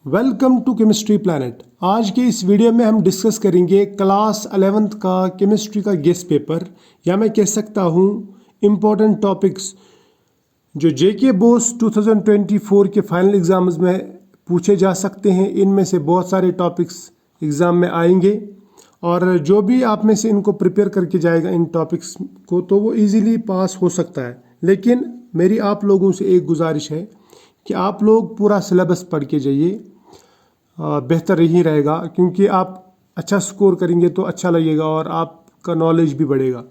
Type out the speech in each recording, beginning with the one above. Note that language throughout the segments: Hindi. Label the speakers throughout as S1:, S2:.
S1: Welcome to chemistry planet. आज के इस वीडियो में हम डिस्कस करेंगे क्लास 11th का केमिस्ट्री का गेस्ट पेपर, या मैं कह सकता हूँ इम्पोर्टेंट टॉपिक्स जो जेके बोस 2024 के फाइनल एग्जाम्स में पूछे जा सकते हैं। इनमें से बहुत सारे टॉपिक्स एग्ज़ाम में आएंगे और जो भी आप में से इनको प्रिपेयर करके जाएगा इन टॉपिक्स को, तो वो इजीली पास हो सकता है। लेकिन मेरी आप लोगों से एक गुजारिश है कि आप लोग पूरा सिलेबस पढ़ के जाइए, बेहतर यही रहेगा, क्योंकि आप अच्छा स्कोर करेंगे तो अच्छा लगेगा और आपका नॉलेज भी बढ़ेगा।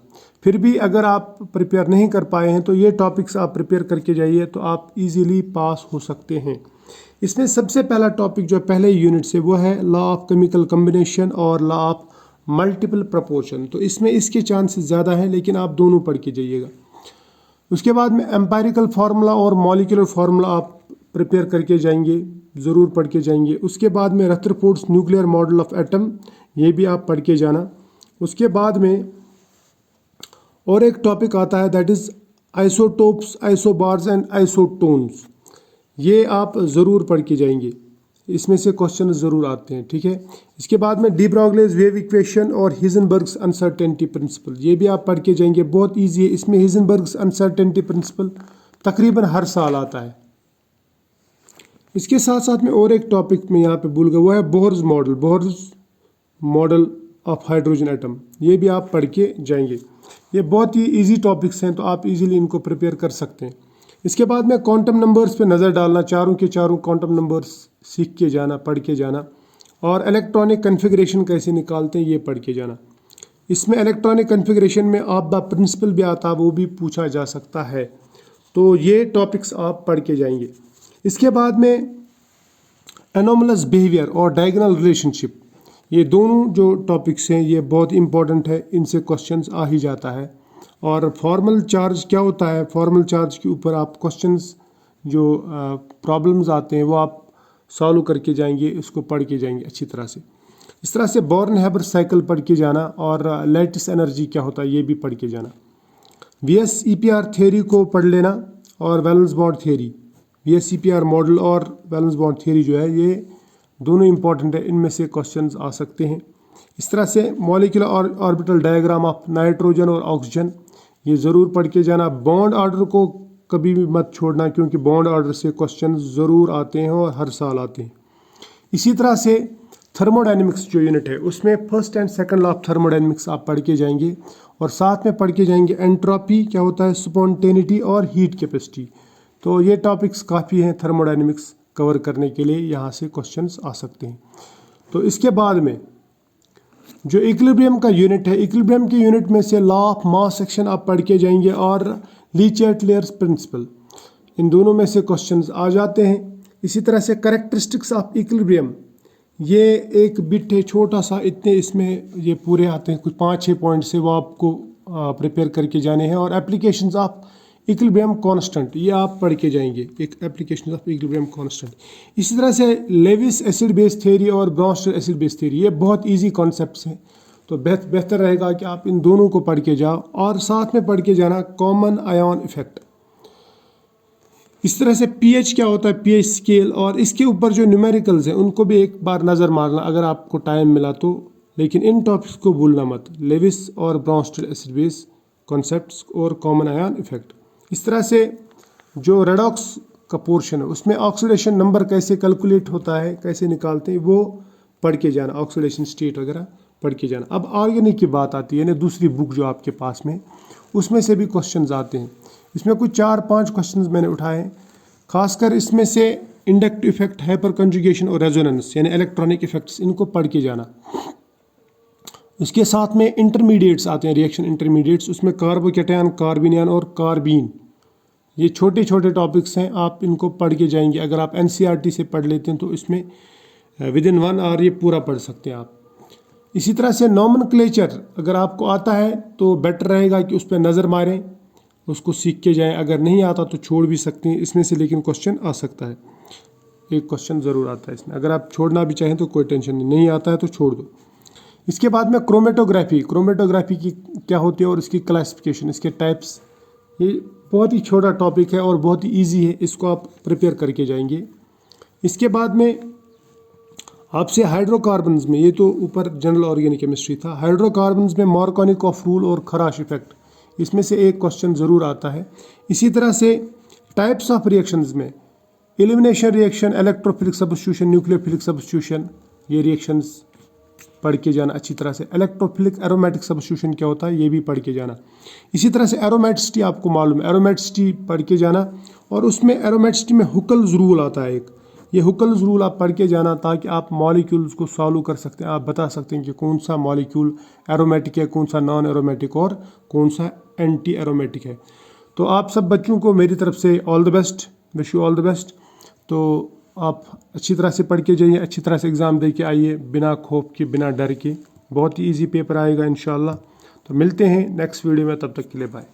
S1: फिर भी अगर आप प्रिपेयर नहीं कर पाए हैं तो ये टॉपिक्स आप प्रिपेयर करके जाइए तो आप इजीली पास हो सकते हैं। इसमें सबसे पहला टॉपिक जो पहले यूनिट से वो है लॉ ऑफ केमिकल कम्बिनेशन और लॉ ऑफ मल्टीपल प्रपोर्शन। तो इसमें इसके चांसेस ज़्यादा हैं, लेकिन आप दोनों पढ़ के जाइएगा। उसके बाद में एम्पायरिकल फार्मूला और मॉलिक्यूलर फार्मूला आप प्रिपेयर करके जाएंगे, ज़रूर पढ़ के जाएंगे। उसके बाद में Rutherford's nuclear model of atom, ये भी आप पढ़ के जाना। उसके बाद में और एक टॉपिक आता है, that is isotopes, isobars and isotones. ये आप ज़रूर पढ़ के जाएंगे, इसमें से क्वेश्चन ज़रूर आते हैं, ठीक है। इसके बाद में डी ब्रॉगलीज वेव इक्वेशन और हिजनबर्ग्स अनसर्टेनिटी प्रिंसिपल, ये भी आप पढ़ के जाएंगे, बहुत ईजी है। इसमें हिजनबर्ग्स अनसर्टेनिटी प्रिंसिपल तकरीबन हर साल आता है। इसके साथ साथ में और एक टॉपिक में यहाँ पे भूल गया, वो है Bohr's model, Bohr's model of hydrogen atom, ये भी आप पढ़ के जाएंगे। ये बहुत ही इजी टॉपिक्स हैं, तो आप इजीली इनको प्रिपेयर कर सकते हैं। इसके बाद में क्वांटम नंबर्स पे नज़र डालना, चारों के चारों क्वांटम नंबर्स सीख के जाना, पढ़ के जाना। और इलेक्ट्रॉनिक कन्फिग्रेशन कैसे निकालते हैं ये पढ़ के जाना। इसमें इलेक्ट्रॉनिक कन्फिग्रेशन में आप द प्रिंसिपल भी आता है, वो भी पूछा जा सकता है। तो ये टॉपिक्स आप पढ़ के जाएंगे। इसके बाद में एनोमलस बिहेवियर और डायगोनल रिलेशनशिप, ये दोनों जो टॉपिक्स हैं ये बहुत इंपॉर्टेंट है, इनसे क्वेश्चंस आ ही जाता है। और फॉर्मल चार्ज क्या होता है, फॉर्मल चार्ज के ऊपर आप क्वेश्चंस जो प्रॉब्लम्स आते हैं वो आप सॉल्व करके जाएंगे, इसको पढ़ के जाएंगे अच्छी तरह से। इस तरह से बॉर्न हैबर साइकिल पढ़ के जाना और लैटिस एनर्जी क्या होता है ये भी पढ़ के जाना। VSEPR थ्योरी को पढ़ लेना और valence bond theory, VSEPR model और वैलेंस बॉन्ड थ्योरी जो है ये दोनों इंपॉर्टेंट है, इनमें से क्वेश्चंस आ सकते हैं। इस तरह से मॉलिक्यूलर और ऑर्बिटल डायग्राम ऑफ नाइट्रोजन और ऑक्सीजन, ये ज़रूर पढ़ के जाना। बॉन्ड ऑर्डर को कभी भी मत छोड़ना, क्योंकि बॉन्ड ऑर्डर से क्वेश्चन ज़रूर आते हैं और हर साल आते हैं। इसी तरह से थर्मोडाइनमिक्स जो यूनिट है उसमें first and second law of thermodynamics आप पढ़ के जाएंगे और साथ में पढ़ के जाएंगे एंट्रोपी क्या होता है, स्पॉन्टेनिटी और हीट कैपेसिटी। तो ये टॉपिक्स काफ़ी हैं थर्मोडाइनमिक्स कवर करने के लिए, यहाँ से क्वेश्चंस आ सकते हैं। तो इसके बाद में जो इक्विलिब्रियम का यूनिट है, इक्विलिब्रियम के यूनिट में से लॉ ऑफ मास एक्शन आप पढ़ के जाएंगे और लीचेटलियर्स प्रिंसिपल, इन दोनों में से क्वेश्चंस आ जाते हैं। इसी तरह से कैरेक्टरिस्टिक्स ऑफ इक्विलिब्रियम, ये एक बिट है छोटा सा, इतने इसमें ये पूरे आते हैं, कुछ 5-6 पॉइंट से वो आपको प्रिपेयर करके जाने हैं। और एप्लीकेशंस ऑफ इक्विलिब्रियम कांस्टेंट, ये आप पढ़ के जाएंगे, एक एप्लीकेशन ऑफ इक्विलिब्रियम कांस्टेंट। इसी तरह से लेविस एसिड बेस थ्योरी और ब्रॉन्स्टर एसिड बेस थ्योरी, ये बहुत इजी कॉन्सेप्ट्स हैं, तो बेहतर रहेगा कि आप इन दोनों को पढ़ के जाओ और साथ में पढ़ के जाना कॉमन आयन इफेक्ट। इस तरह से pH क्या होता है, pH स्केल, और इसके ऊपर जो न्यूमेरिकल्स हैं उनको भी एक बार नज़र मारना अगर आपको टाइम मिला तो। लेकिन इन टॉपिक्स को भूलना मत, लेविस और ब्रॉन्स्टर एसिड बेस कॉन्सेप्ट्स और कॉमन आयन इफेक्ट। इस तरह से जो रेडॉक्स का पोर्शन है उसमें ऑक्सीडेशन नंबर कैसे कैलकुलेट होता है, कैसे निकालते हैं, वो पढ़ के जाना, ऑक्सीडेशन स्टेट वगैरह पढ़ के जाना। अब ऑर्गेनिक की बात आती है ना, दूसरी बुक जो आपके पास में, उसमें से भी क्वेश्चंस आते हैं। इसमें कुछ 4-5 क्वेश्चंस मैंने उठाए हैं, खासकर इसमें से इंडक्टिव इफेक्ट, हाइपर कंजुगेशन और रेजोनेंस यानी इलेक्ट्रॉनिक इफेक्ट्स, इनको पढ़ के जाना। उसके साथ में इंटरमीडिएट्स आते हैं, रिएक्शन इंटरमीडिएट्स, उसमें कार्बोकैटायन, कार्बिनियन और कार्बीन, ये छोटे छोटे टॉपिक्स हैं, आप इनको पढ़ के जाएंगे। अगर आप NCERT से पढ़ लेते हैं तो इसमें विदिन 1 आवर ये पूरा पढ़ सकते हैं आप। इसी तरह से नॉमेनक्लेचर अगर आपको आता है तो बेटर रहेगा कि उस पर नज़र मारें, उसको सीख के जाएं। अगर नहीं आता तो छोड़ भी सकते हैं इसमें से, लेकिन क्वेश्चन आ सकता है, एक क्वेश्चन ज़रूर आता है इसमें। अगर आप छोड़ना भी चाहें तो कोई टेंशन नहीं आता है तो छोड़ दो। इसके बाद में क्रोमेटोग्राफी, क्रोमेटोग्राफी की क्या होती है और इसकी क्लासिफिकेशन, इसके टाइप्स, ये बहुत ही छोटा टॉपिक है और बहुत ही ईजी है, इसको आप प्रिपेयर करके जाएंगे। इसके बाद में आपसे हाइड्रोकार्बन्स में, ये तो ऊपर जनरल ऑर्गेनिक केमिस्ट्री था, हाइड्रोकार्बन्स में मार्कोनिकॉफ रूल और खराश इफेक्ट, इसमें से एक क्वेश्चन ज़रूर आता है। इसी तरह से टाइप्स ऑफ रिएक्शंस में elimination reaction, electrophilic substitution, nucleophilic substitution, ये रिएक्शंस पढ़ के जाना अच्छी तरह से। इलेक्ट्रोफिलिक एरोमेटिक सब्स्टिट्यूशन क्या होता है, ये भी पढ़ के जाना। इसी तरह से एरोमेटिसिटी आपको मालूम है, एरोमेटिसिटी पढ़ के जाना, और उसमें एरोमेटिसिटी में हुकल्स रूल आता है एक, ये हुकल्स रूल आप पढ़ के जाना ताकि आप मॉलिक्यूल्स को सॉल्व कर सकते हैं। आप बता सकते हैं कि कौन सा मॉलिक्यूल एरोमेटिक है, कौन सा नॉन एरोमेटिक और कौन सा एंटी एरोमेटिक है। तो आप सब बच्चों को मेरी तरफ से all the best, wish you all the best. तो आप अच्छी तरह से पढ़ के जाइए, अच्छी तरह से एग्ज़ाम दे के आइए, बिना खौफ के, बिना डर के। बहुत ही ईजी पेपर आएगा इंशाल्लाह। तो मिलते हैं नेक्स्ट वीडियो में, तब तक के लिए बाय।